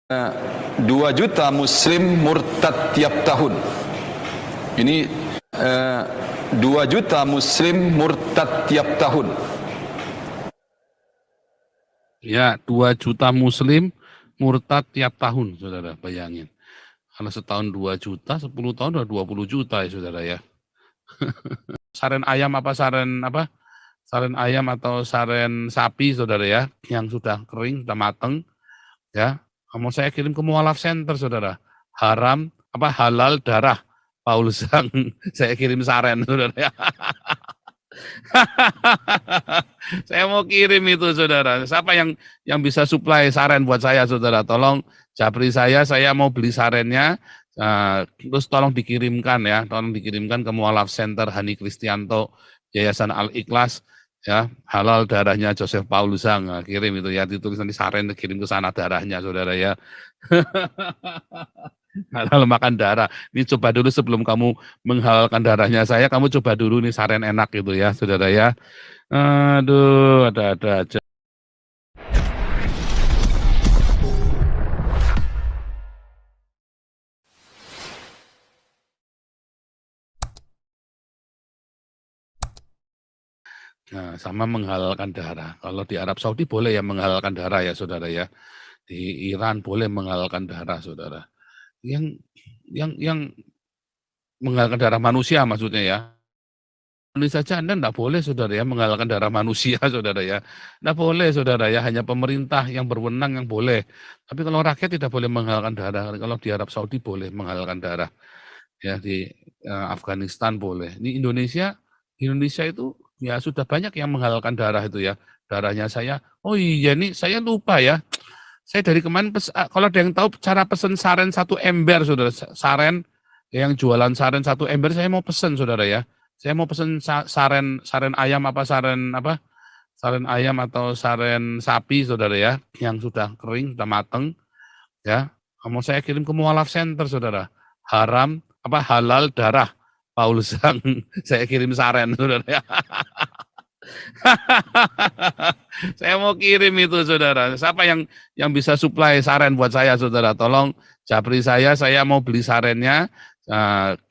2 juta muslim murtad tiap tahun. Ini 2 juta muslim murtad tiap tahun. Ya, 2 juta muslim murtad tiap tahun, saudara, bayangin. Kalau setahun 2 juta, 10 tahun udah 20 juta ya, saudara ya. Saren ayam apa saren apa? Saren ayam atau saren sapi, saudara ya, yang sudah kering, sudah mateng, ya. Mau saya kirim ke mualaf center, saudara. Halal darah Paul Zhang. Saya kirim saren, saudara ya. Saya mau kirim itu, saudara. Siapa yang bisa supply saren buat saya, saudara? Tolong japri saya mau beli sarennya. Terus tolong dikirimkan ya, tolong dikirimkan ke mualaf center Hani Kristianto, Yayasan Al Ikhlas, ya, halal darahnya Joseph Paul Zhang. Nah, kirim itu ya, ditulis nanti saren, kirim ke sana darahnya, saudara ya. Halal makan darah. Ini coba dulu sebelum kamu menghalalkan darahnya saya, kamu coba dulu nih saren enak gitu ya, saudara ya. Aduh, ada aja. Nah, sama menghalalkan darah. Kalau di Arab Saudi boleh ya menghalalkan darah ya, saudara ya. Di Iran boleh menghalalkan darah, saudara. Yang menghalalkan darah manusia maksudnya ya. Indonesia saja Anda enggak boleh, saudara ya, menghalalkan darah manusia, saudara ya. Enggak boleh, saudara ya, hanya pemerintah yang berwenang yang boleh. Tapi kalau rakyat tidak boleh menghalalkan darah. Kalau di Arab Saudi boleh menghalalkan darah. Ya, di Afghanistan boleh. Di Indonesia itu ya sudah banyak yang menghalalkan darah itu ya. Darahnya saya, oh iya nih saya lupa ya. Saya dari kemarin, kalau ada yang tahu cara pesen saren 1 ember, saudara. Saren, yang jualan saren 1 ember, saya mau pesen, saudara ya. Saya mau pesen saren ayam apa saren apa? Saren ayam atau saren sapi, saudara ya, yang sudah kering, sudah mateng, ya. Mau saya kirim ke mualaf center, saudara. Halal darah Paul Zhang. Saya kirim saren, saudara ya. Saya mau kirim itu, saudara. Siapa yang bisa supply saren buat saya, saudara? Tolong japri saya mau beli sarennya.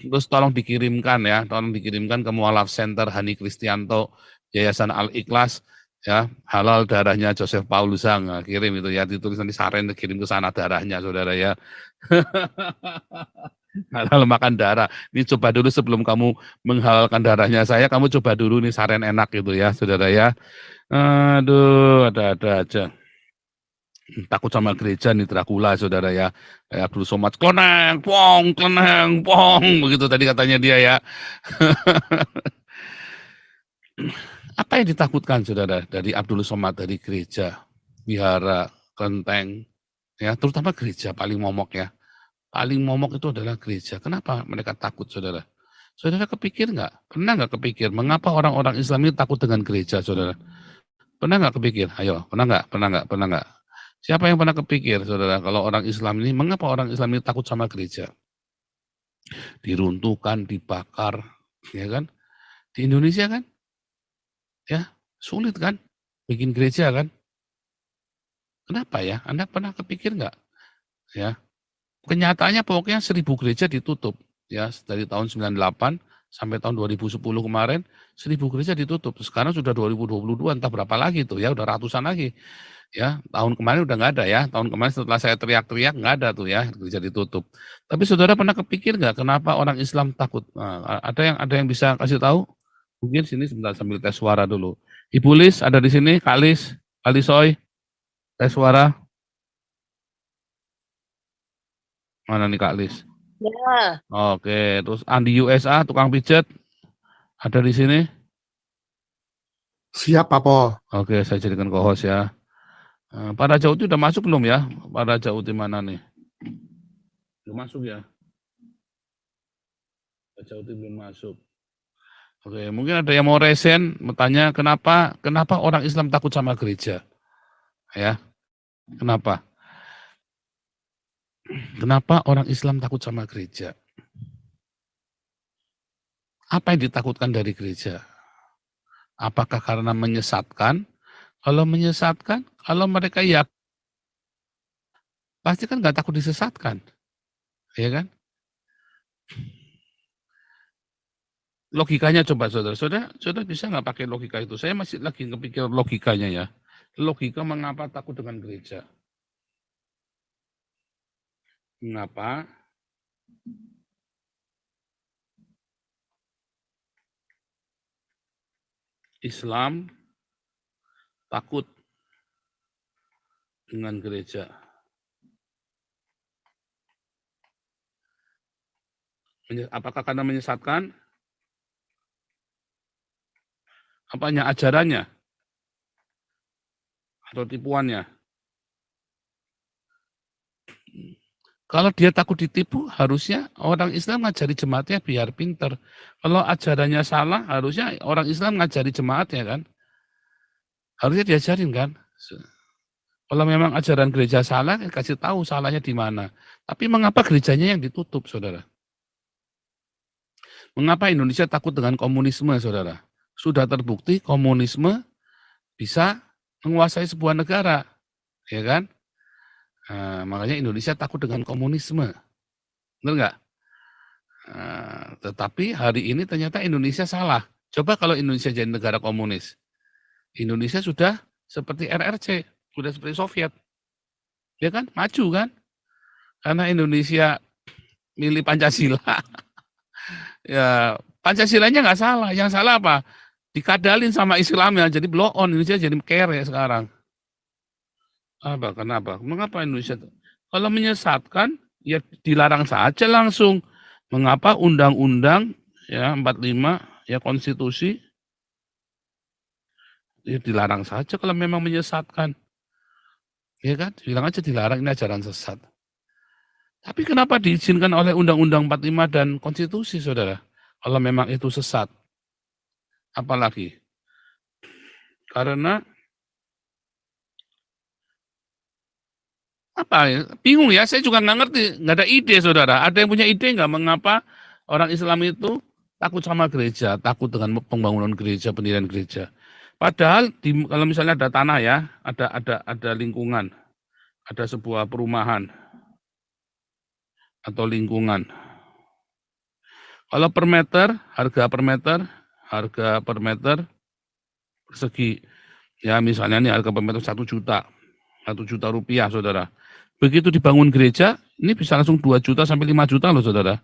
Terus tolong dikirimkan ya, tolong dikirimkan ke mualaf center Hani Kristianto, Yayasan Al Ikhlas, ya, halal darahnya Joseph Paul Zhang. Nah, kirim itu ya, ditulis nanti saren, kirim ke sana darahnya, saudara ya. Halal makan darah. Ini coba dulu sebelum kamu menghalalkan darahnya saya, kamu coba dulu nih saren enak gitu ya, saudara ya. Aduh, ada aja. Takut sama gereja nih Dracula, saudara ya. Kayak Abdul Somad, kleneng, pong, begitu tadi katanya dia ya. Apa yang ditakutkan, saudara, dari Abdul Somad, dari gereja, wihara, kelenteng, ya, terutama gereja paling momok ya. Paling momok itu adalah gereja. Kenapa mereka takut, saudara? Saudara kepikir nggak? Pernah nggak kepikir mengapa orang-orang Islam ini takut dengan gereja, saudara? Pernah nggak kepikir? Ayo, pernah nggak? Siapa yang pernah kepikir, saudara, kalau orang Islam ini, mengapa orang Islam ini takut sama gereja? Diruntuhkan, dibakar, ya kan? Di Indonesia kan, ya, sulit kan, bikin gereja kan? Kenapa ya? Anda pernah kepikir nggak? Ya, kenyataannya pokoknya 1.000 gereja ditutup, ya, dari tahun 98 sampai tahun 2010 kemarin, 1.000 gereja ditutup. Sekarang sudah 2022, entah berapa lagi tuh ya, udah ratusan lagi. Ya, tahun kemarin udah nggak ada ya. Tahun kemarin setelah saya teriak-teriak nggak ada tuh ya, gereja ditutup. Tapi saudara pernah kepikir nggak kenapa orang Islam takut? Nah, ada yang bisa kasih tahu? Mungkin sini sebentar sambil tes suara dulu. Ibu Lis ada di sini, Kak Lisoy, tes suara. Mana nih Kak Lis? Ya. Oke, terus Andi USA, tukang pijat, ada di sini? Siap, Pak Po. Oke, saya jadikan co-host ya. Para Jauti udah masuk belum ya? Para Jauti mana nih? Belum masuk ya? Para Jauti belum masuk. Oke, mungkin ada yang mau resen, bertanya kenapa orang Islam takut sama gereja? Ya, kenapa? Kenapa orang Islam takut sama gereja? Apa yang ditakutkan dari gereja? Apakah karena menyesatkan? Kalau menyesatkan, kalau mereka yakin pasti kan nggak takut disesatkan, ya kan? Logikanya coba saudara bisa nggak pakai logika itu? Saya masih lagi kepikir logikanya ya. Logika mengapa takut dengan gereja? Mengapa Islam takut dengan gereja? Apakah karena menyesatkan? Apanya ajarannya atau tipuannya? Kalau dia takut ditipu, harusnya orang Islam ngajari jemaatnya biar pinter. Kalau ajarannya salah, harusnya orang Islam ngajari jemaatnya kan. Harusnya diajarin kan. Kalau memang ajaran gereja salah, kasih tahu salahnya di mana. Tapi mengapa gerejanya yang ditutup, saudara? Mengapa Indonesia takut dengan komunisme, saudara? Sudah terbukti komunisme bisa menguasai sebuah negara, ya kan? Nah, makanya Indonesia takut dengan komunisme, benar nggak? Nah, tetapi hari ini ternyata Indonesia salah. Coba kalau Indonesia jadi negara komunis, Indonesia sudah seperti RRC, sudah seperti Soviet, ya kan? Maju kan? Karena Indonesia milih Pancasila, ya Pancasilanya nggak salah. Yang salah apa? Dikadalin sama Islamnya, jadi blow on, Indonesia jadi kere sekarang. Apa? Kenapa? Mengapa Indonesia? Kalau menyesatkan, ya dilarang saja langsung. Mengapa undang-undang ya 45 ya konstitusi ya dilarang saja kalau memang menyesatkan. Ya kan? Bilang aja dilarang, ini ajaran sesat. Tapi kenapa diizinkan oleh Undang-Undang 45 dan konstitusi, saudara? Kalau memang itu sesat. Apalagi? Karena apa ya? Bingung ya, saya juga nggak ngerti, nggak ada ide, saudara. Ada yang punya ide nggak mengapa orang Islam itu takut sama gereja, takut dengan pembangunan gereja, pendirian gereja. Padahal kalau misalnya ada tanah ya, ada lingkungan, ada sebuah perumahan atau lingkungan. Kalau per meter, harga per meter persegi, ya misalnya nih harga per meter 1 juta rupiah, saudara. Begitu dibangun gereja, ini bisa langsung 2 juta sampai 5 juta loh, saudara.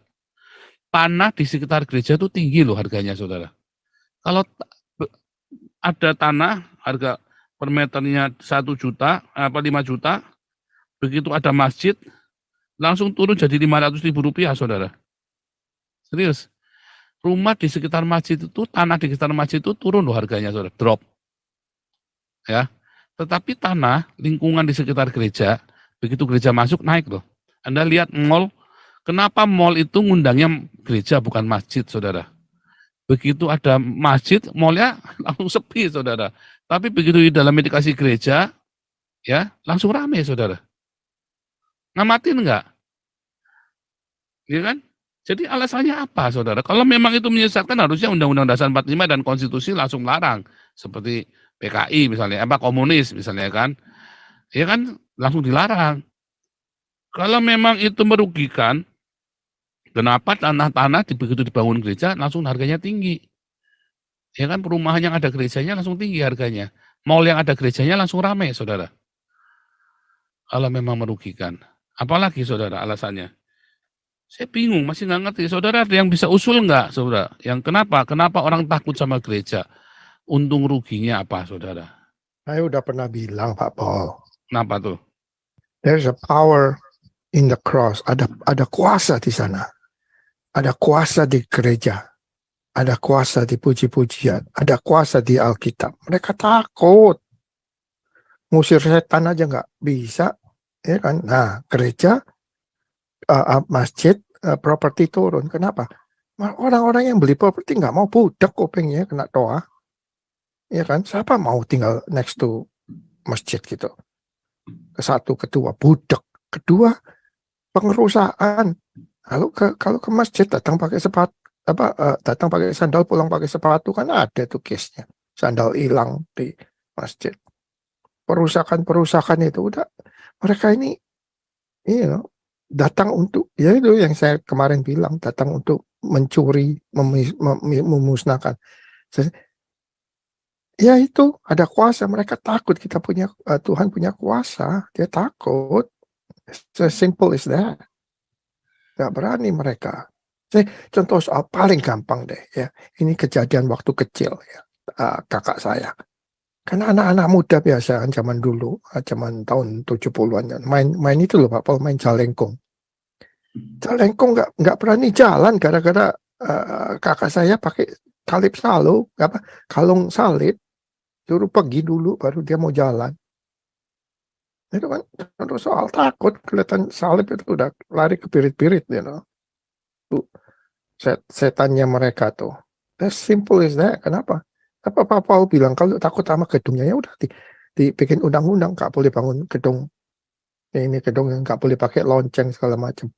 Tanah di sekitar gereja itu tinggi loh harganya, saudara. Kalau ada tanah harga per meternya 1 juta, 5 juta, begitu ada masjid, langsung turun jadi 500.000 rupiah, saudara. Serius. Rumah di sekitar masjid itu, tanah di sekitar masjid itu turun loh harganya, saudara. Drop. Ya. Tetapi tanah, lingkungan di sekitar gereja, begitu gereja masuk, naik loh. Anda lihat mall, kenapa mall itu ngundangnya gereja bukan masjid, saudara? Begitu ada masjid, mallnya langsung sepi, saudara. Tapi begitu di dalamnya dikasih gereja, ya langsung rame, saudara. Ngamatin enggak? Ya kan? Jadi alasannya apa, saudara? Kalau memang itu menyesatkan, harusnya Undang-Undang Dasar 45 dan Konstitusi langsung larang. Seperti PKI misalnya, komunis misalnya kan. Ya kan, langsung dilarang. Kalau memang itu merugikan, kenapa tanah-tanah begitu dibangun gereja, langsung harganya tinggi? Ya kan, perumahan yang ada gerejanya langsung tinggi harganya. Mall yang ada gerejanya langsung ramai, saudara. Kalau memang merugikan. Apalagi, saudara, alasannya? Saya bingung, masih nggak ngerti. Saudara ada yang bisa usul nggak, saudara? Yang kenapa orang takut sama gereja? Untung ruginya apa, saudara? Saya udah pernah bilang, Pak Paul. Kenapa tuh? There's a power in the cross. Ada kuasa di sana. Ada kuasa di gereja. Ada kuasa di puji-pujian. Ada kuasa di Alkitab. Mereka takut. Ngusir setan aja nggak bisa. Ya kan? Nah, gereja, masjid, properti turun. Kenapa? Orang-orang yang beli properti nggak mau budak kupingnya kena toa. Ya kan? Siapa mau tinggal next to masjid gitu? Satu, kedua, budak. Kedua, pengerusakan. Kalau ke masjid datang pakai sepatu, datang pakai sandal, pulang pakai sepatu, kan ada tuh case-nya. Sandal hilang di masjid. Perusakan itu udah, mereka ini datang untuk, ya itu yang saya kemarin bilang, datang untuk mencuri, memusnahkan. Ya itu ada kuasa, mereka takut kita punya Tuhan punya kuasa, dia takut. So simple as that. Gak berani mereka. Contoh soal paling gampang deh ya. Ini kejadian waktu kecil ya, kakak saya. Karena anak-anak muda biasa kan zaman dulu, zaman tahun 70-an main itu loh Pak Paul, main jalengkung. Jalengkung nggak berani jalan gara-gara kakak saya pakai salib salub, kalung salib, suruh pergi dulu baru dia mau jalan. Itu kan terus soal takut, kelihatan salib itu udah lari ke pirit-pirit, Tuh, setannya mereka tuh. As simple as that. Kenapa? Apa Pak Paul bilang kalau takut sama gedungnya ya udah dibikin undang-undang nggak boleh bangun gedung ini, gedung yang nggak boleh pakai lonceng segala macam.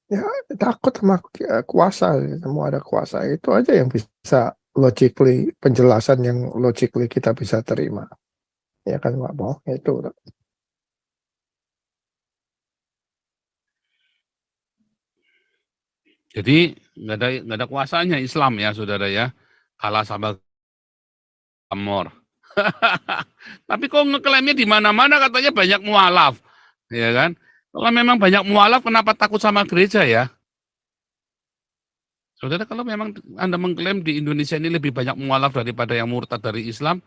Ya takut sama kuasa, semua ada kuasa, itu aja yang bisa logically, penjelasan yang logically kita bisa terima, ya kan Pak Paul, itu. Jadi nggak ada kuasanya Islam ya saudara ya, kalah sama Amor. Tapi kok ngeklaimnya di mana-mana katanya banyak mualaf, ya kan? Kalau memang banyak mualaf, kenapa takut sama gereja ya? Saudara, kalau memang Anda mengklaim di Indonesia ini lebih banyak mualaf daripada yang murtad dari Islam,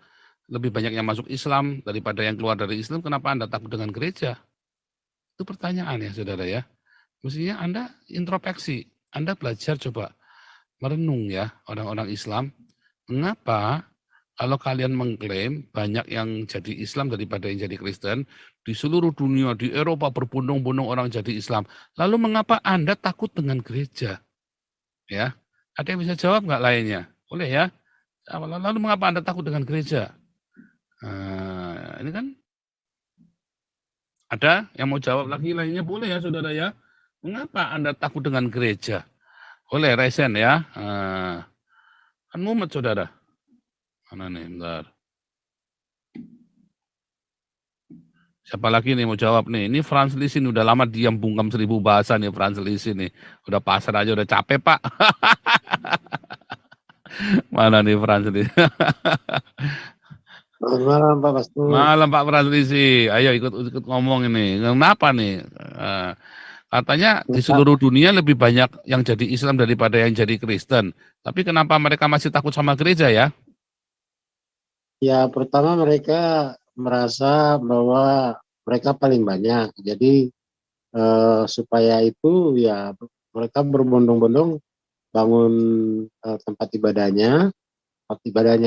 lebih banyak yang masuk Islam daripada yang keluar dari Islam, kenapa Anda takut dengan gereja? Itu pertanyaan ya saudara ya. Mestinya Anda introspeksi, Anda belajar coba merenung ya orang-orang Islam, mengapa kalau kalian mengklaim banyak yang jadi Islam daripada yang jadi Kristen, di seluruh dunia, di Eropa berbondong-bondong orang jadi Islam, lalu mengapa Anda takut dengan gereja? Ya, ada yang bisa jawab nggak lainnya? Boleh ya? Lalu mengapa Anda takut dengan gereja? Ini kan ada yang mau jawab lagi lainnya, boleh ya saudara ya? Mengapa Anda takut dengan gereja? Boleh, resen ya. Kan mumet saudara. Mana nih, bentar. Siapa lagi nih mau jawab nih? Ini Franz Lisin udah lama diam bungkam 1000 bahasa nih Franz Lisin nih. Udah pasar aja udah capek Pak. Mana nih Franz Lisin? Selamat malam Pak Pastor. Malam Pak Franz Lisin. Ayo ikut ngomong ini. Kenapa nih? Katanya di seluruh dunia lebih banyak yang jadi Islam daripada yang jadi Kristen. Tapi kenapa mereka masih takut sama gereja ya? Ya, pertama mereka merasa bahwa mereka paling banyak. Jadi supaya itu ya mereka berbondong-bondong bangun tempat ibadahnya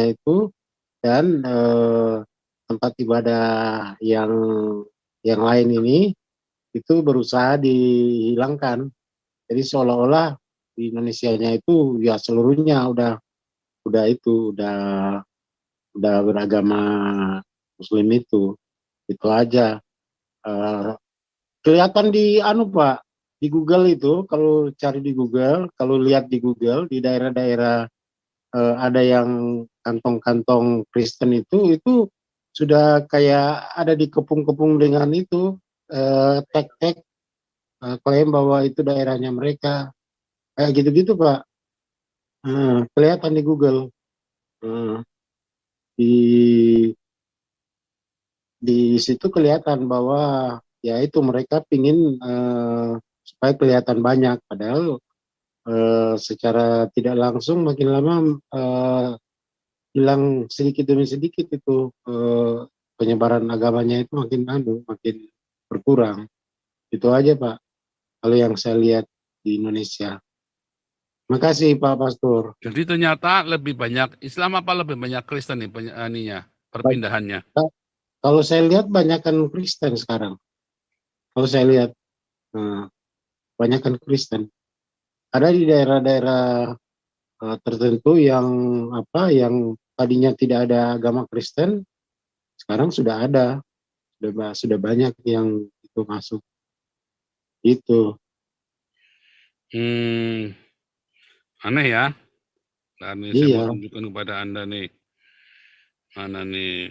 itu, dan tempat ibadah yang lain ini itu berusaha dihilangkan. Jadi seolah-olah di Indonesianya itu ya seluruhnya udah beragama Muslim itu aja. Kelihatan di Pak, di Google itu, kalau cari di Google, kalau lihat di Google di daerah-daerah ada yang kantong-kantong Kristen itu sudah kayak ada di kepung-kepung dengan itu tag-tag klaim bahwa itu daerahnya mereka, kayak gitu-gitu Pak. Kelihatan di Google. Di situ kelihatan bahwa ya itu mereka pingin supaya kelihatan banyak, padahal secara tidak langsung makin lama hilang sedikit demi sedikit itu penyebaran agamanya itu makin berkurang. Itu aja Pak, kalau yang saya lihat di Indonesia. Makasih Pak Pastor. Jadi ternyata lebih banyak Islam apa lebih banyak Kristen nih perpindahannya? Kalau saya lihat banyakkan Kristen sekarang. Kalau saya lihat banyakkan Kristen. Ada di daerah-daerah tertentu yang tadinya tidak ada agama Kristen, sekarang sudah ada, sudah banyak yang itu masuk. Itu. Aneh ya. Nah, ini Iya. saya mau tunjukkan kepada Anda nih. Mana nih?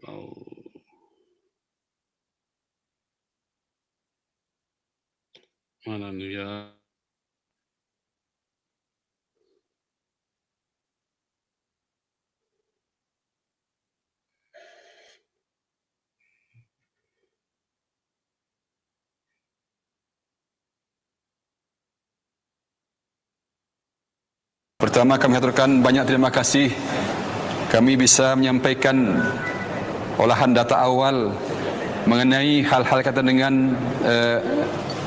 Oh. Mana nih ya? Pertama kami haturkan banyak terima kasih kami bisa menyampaikan olahan data awal mengenai hal-hal kaitan dengan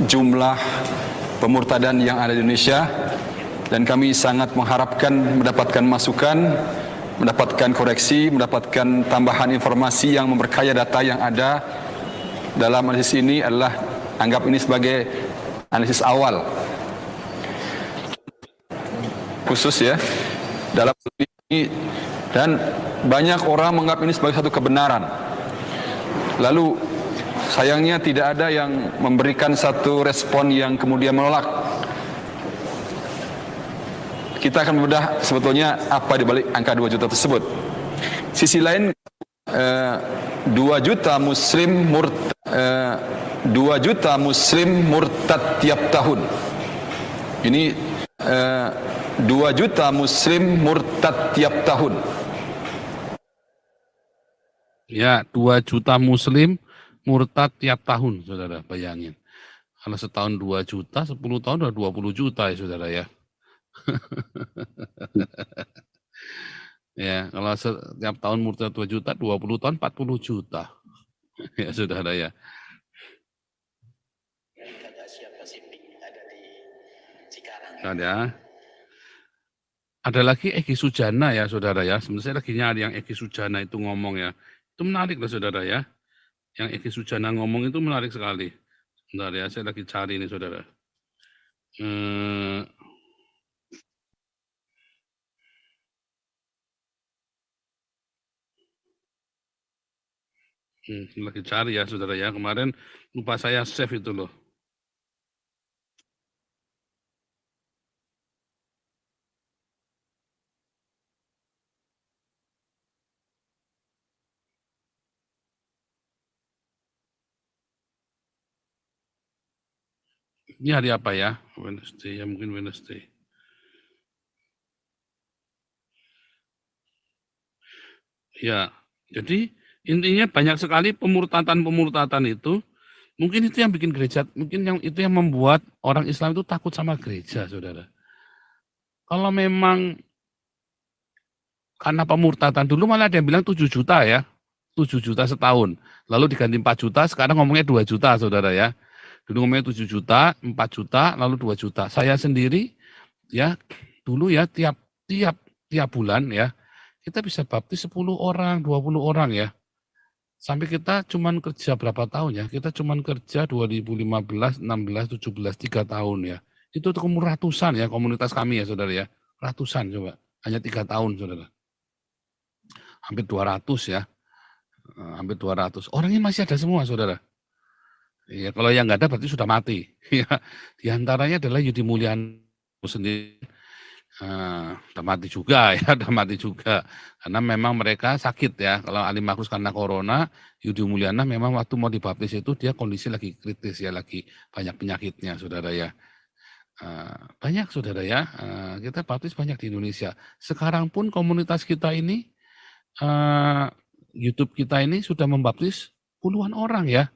jumlah pemurtadan yang ada di Indonesia, dan kami sangat mengharapkan mendapatkan masukan, mendapatkan koreksi, mendapatkan tambahan informasi yang memperkaya data yang ada dalam analisis ini. Adalah anggap ini sebagai analisis awal khusus ya dalam ini, dan banyak orang menganggap ini sebagai satu kebenaran. Lalu sayangnya tidak ada yang memberikan satu respon yang kemudian menolak. Kita akan membedah sebetulnya apa di balik angka 2 juta tersebut. Sisi lain 2 juta muslim murtad tiap tahun. Ini 2 juta muslim murtad tiap tahun. Ya, 2 juta muslim murtad tiap tahun, saudara, bayangin. Kalau setahun 2 juta, 10 tahun udah 20 juta ya, saudara ya. Ya, kalau setiap tahun murtad 2 juta, 20 tahun 40 juta. Ya, saudara ya. Ada lagi Egy Sujana ya, saudara ya. Sebenarnya saya lagi nyari yang Egy Sujana itu ngomong ya. Itu menarik loh, saudara ya. Yang Egy Sujana ngomong itu menarik sekali. Sebentar ya, saya lagi cari ini, saudara. Lagi cari ya, saudara ya. Kemarin lupa saya save itu loh. Ini hari apa ya? Wednesday ya, mungkin Wednesday. Ya, jadi intinya banyak sekali pemurtatan itu. Mungkin itu yang bikin gereja, mungkin yang itu yang membuat orang Islam itu takut sama gereja, saudara. Kalau memang karena pemurtatan, dulu malah ada yang bilang 7 juta ya, 7 juta setahun. Lalu diganti 4 juta, sekarang ngomongnya 2 juta, saudara ya. Dulu ngomongnya 7 juta, 4 juta, lalu 2 juta. Saya sendiri ya, dulu ya tiap bulan ya, kita bisa baptis 10 orang, 20 orang ya. Sampai kita cuman kerja berapa tahun ya? Kita cuman kerja 2015, 16, 17, 3 tahun ya. Itu ratusan ya komunitas kami ya, saudara ya. Ratusan coba, hanya 3 tahun, saudara. Hampir 200 ya. Hampir 200. Orangnya masih ada semua, saudara. Ya, kalau yang nggak ada berarti sudah mati. Di antaranya adalah Yudi Mulyana sendiri. Udah mati juga ya, udah mati juga. Karena memang mereka sakit ya. Kalau Ali Makus karena corona, Yudi Mulyana memang waktu mau dibaptis itu dia kondisi lagi kritis ya, lagi banyak penyakitnya, saudara ya. Banyak, saudara ya. Kita baptis banyak di Indonesia. Sekarang pun komunitas kita ini, YouTube kita ini sudah membaptis puluhan orang ya.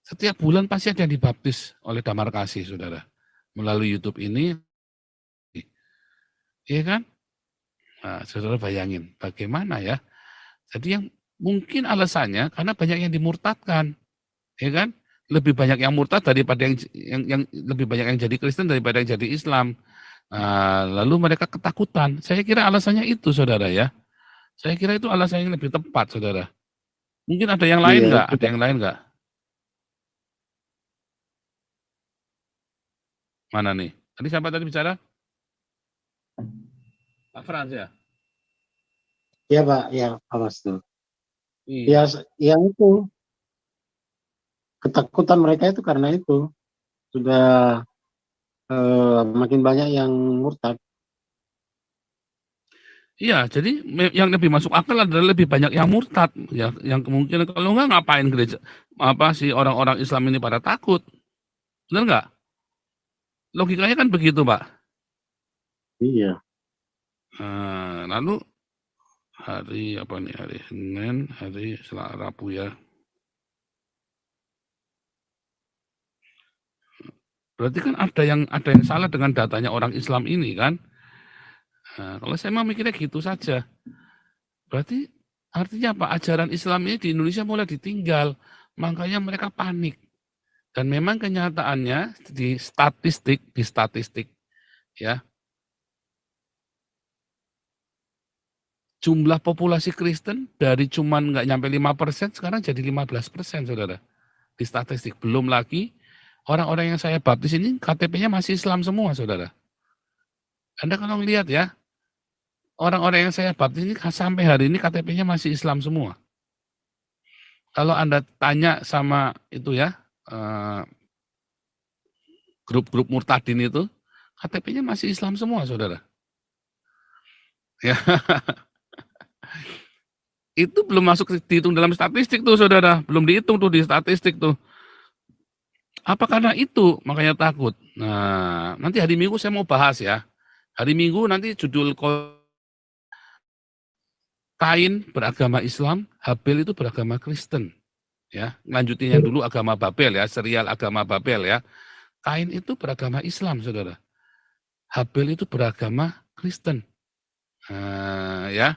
Setiap bulan pasti ada yang dibaptis oleh Damar Kasih, saudara. Melalui YouTube ini, iya kan? Nah, saudara bayangin bagaimana ya. Jadi yang mungkin alasannya karena banyak yang dimurtadkan, ya kan? Lebih banyak yang murtad daripada yang lebih banyak yang jadi Kristen daripada yang jadi Islam. Lalu mereka ketakutan. Saya kira alasannya itu, saudara ya. Saya kira itu alasan yang lebih tepat, saudara. Mungkin ada yang lain nggak? Ada yang lain nggak? Mana nih? Tadi siapa tadi bicara? Pak Frans ya? Ya Pak, ya awas tuh. Iya. Ya, yang itu ketakutan mereka itu karena itu sudah makin banyak yang murtad. Iya, jadi yang lebih masuk akal adalah lebih banyak yang murtad, ya, yang kemungkinan kalau nggak ngapain gereja, si orang-orang Islam ini pada takut, Benar nggak? Logikanya kan begitu, Pak. Iya. Lalu hari apa nih? Hari Senin, hari Selasa, Rabu ya. Berarti kan ada yang salah dengan datanya orang Islam ini kan? Kalau saya mau mikirnya gitu saja. Berarti artinya apa? Ajaran Islam ini di Indonesia mulai ditinggal. Makanya mereka panik. Dan memang kenyataannya di statistik ya, jumlah populasi Kristen dari cuman nggak nyampe 5% sekarang jadi 15%, saudara. Di statistik. Belum lagi orang-orang yang saya baptis ini KTP-nya masih Islam semua, saudara. Anda kalau lihat ya, orang-orang yang saya baptis ini sampai hari ini KTP-nya masih Islam semua. Kalau Anda tanya sama itu ya, grup-grup murtadin itu, KTP-nya masih Islam semua, saudara. Ya, itu belum masuk dihitung dalam statistik tuh, saudara. Belum dihitung tuh di statistik tuh. Apa karena itu makanya takut? Nah, nanti hari Minggu saya mau bahas ya. Hari Minggu nanti judul Kain beragama Islam, Habil itu beragama Kristen. Ya, lanjutin yang dulu agama Babel ya, serial agama Babel ya. Kain itu beragama Islam, saudara. Habil itu beragama Kristen. Ya,